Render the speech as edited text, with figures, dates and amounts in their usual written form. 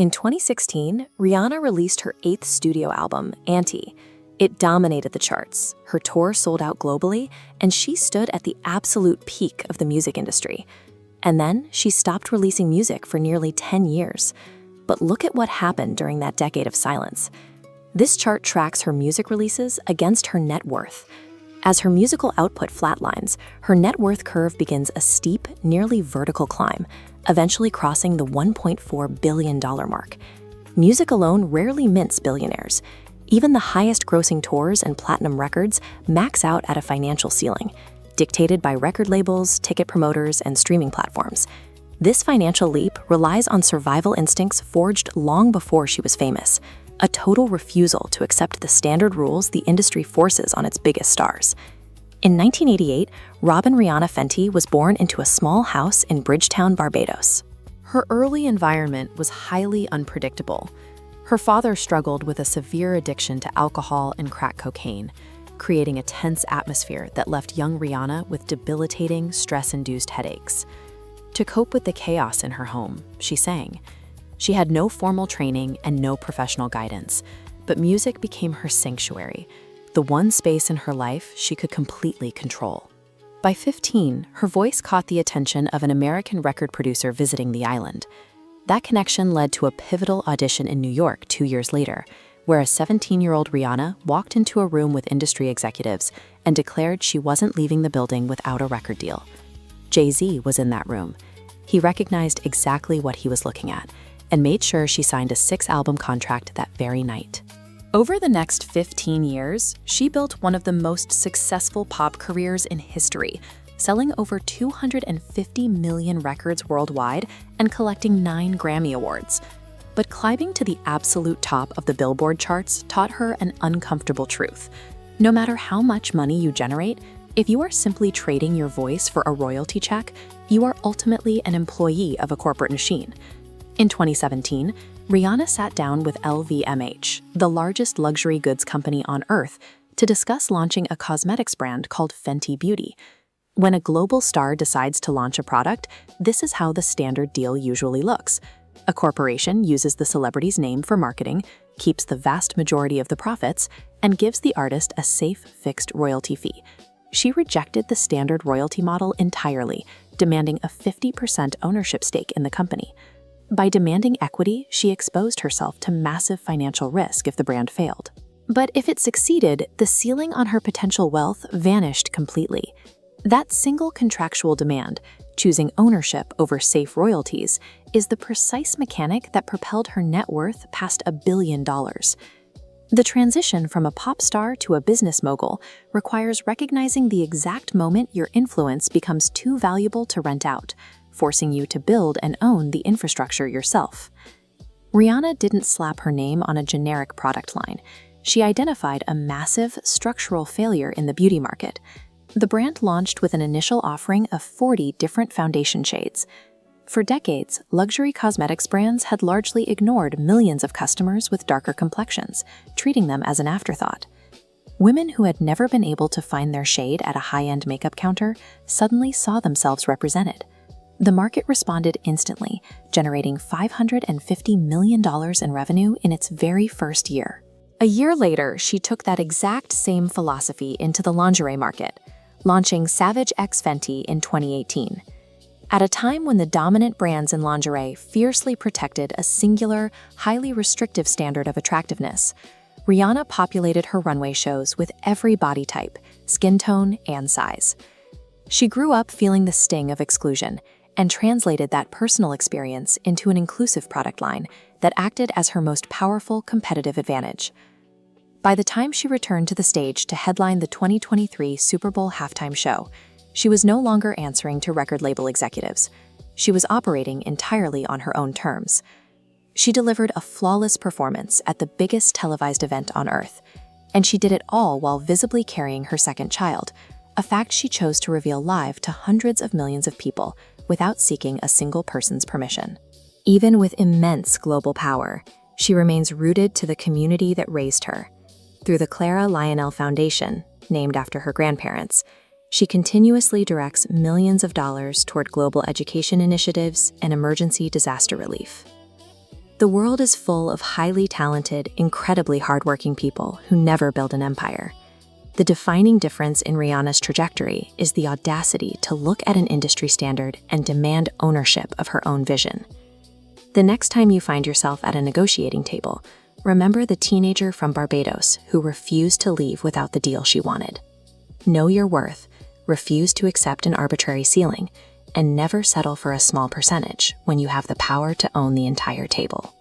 In 2016, Rihanna released her 8th studio album, Anti. It dominated the charts, her tour sold out globally, and she stood at the absolute peak of the music industry. And then she stopped releasing music for nearly 10 years. But look at what happened during that decade of silence. This chart tracks her music releases against her net worth. As her musical output flatlines, her net worth curve begins a steep, nearly vertical climb, eventually crossing the $1.4 billion mark. Music alone rarely mints billionaires. Even the highest-grossing tours and platinum records max out at a financial ceiling, dictated by record labels, ticket promoters, and streaming platforms. This financial leap relies on survival instincts forged long before she was famous, a total refusal to accept the standard rules the industry forces on its biggest stars. In 1988, Robin Rihanna Fenty was born into a small house in Bridgetown, Barbados. Her early environment was highly unpredictable. Her father struggled with a severe addiction to alcohol and crack cocaine, creating a tense atmosphere that left young Rihanna with debilitating, stress-induced headaches. To cope with the chaos in her home, she sang. She had no formal training and no professional guidance, but music became her sanctuary, the one space in her life she could completely control. By 15, her voice caught the attention of an American record producer visiting the island. That connection led to a pivotal audition in New York 2 years later, where a 17-year-old Rihanna walked into a room with industry executives and declared she wasn't leaving the building without a record deal. Jay-Z was in that room. He recognized exactly what he was looking at and made sure she signed a 6-album contract that very night. Over the next 15 years, she built one of the most successful pop careers in history, selling over 250 million records worldwide and collecting 9 Grammy Awards. But climbing to the absolute top of the Billboard charts taught her an uncomfortable truth. No matter how much money you generate, if you are simply trading your voice for a royalty check, you are ultimately an employee of a corporate machine. In 2017, Rihanna sat down with LVMH, the largest luxury goods company on earth, to discuss launching a cosmetics brand called Fenty Beauty. When a global star decides to launch a product, this is how the standard deal usually looks. A corporation uses the celebrity's name for marketing, keeps the vast majority of the profits, and gives the artist a safe, fixed royalty fee. She rejected the standard royalty model entirely, demanding a 50% ownership stake in the company. By demanding equity, she exposed herself to massive financial risk if the brand failed. But if it succeeded, the ceiling on her potential wealth vanished completely. That single contractual demand, choosing ownership over safe royalties, is the precise mechanic that propelled her net worth past $1 billion. The transition from a pop star to a business mogul requires recognizing the exact moment your influence becomes too valuable to rent out, forcing you to build and own the infrastructure yourself. Rihanna didn't slap her name on a generic product line. She identified a massive structural failure in the beauty market. The brand launched with an initial offering of 40 different foundation shades. For decades, luxury cosmetics brands had largely ignored millions of customers with darker complexions, treating them as an afterthought. Women who had never been able to find their shade at a high-end makeup counter suddenly saw themselves represented. The market responded instantly, generating $550 million in revenue in its very first year. A year later, she took that exact same philosophy into the lingerie market, launching Savage X Fenty in 2018. At a time when the dominant brands in lingerie fiercely protected a singular, highly restrictive standard of attractiveness, Rihanna populated her runway shows with every body type, skin tone, and size. She grew up feeling the sting of exclusion and translated that personal experience into an inclusive product line that acted as her most powerful competitive advantage. By the time she returned to the stage to headline the 2023 Super Bowl halftime show, she was no longer answering to record label executives. She was operating entirely on her own terms. She delivered a flawless performance at the biggest televised event on Earth, and she did it all while visibly carrying her second child, a fact she chose to reveal live to hundreds of millions of people without seeking a single person's permission. Even with immense global power, she remains rooted to the community that raised her. Through the Clara Lionel Foundation, named after her grandparents, she continuously directs millions of dollars toward global education initiatives and emergency disaster relief. The world is full of highly talented, incredibly hardworking people who never build an empire. The defining difference in Rihanna's trajectory is the audacity to look at an industry standard and demand ownership of her own vision. The next time you find yourself at a negotiating table, remember the teenager from Barbados who refused to leave without the deal she wanted. Know your worth, refuse to accept an arbitrary ceiling, and never settle for a small percentage when you have the power to own the entire table.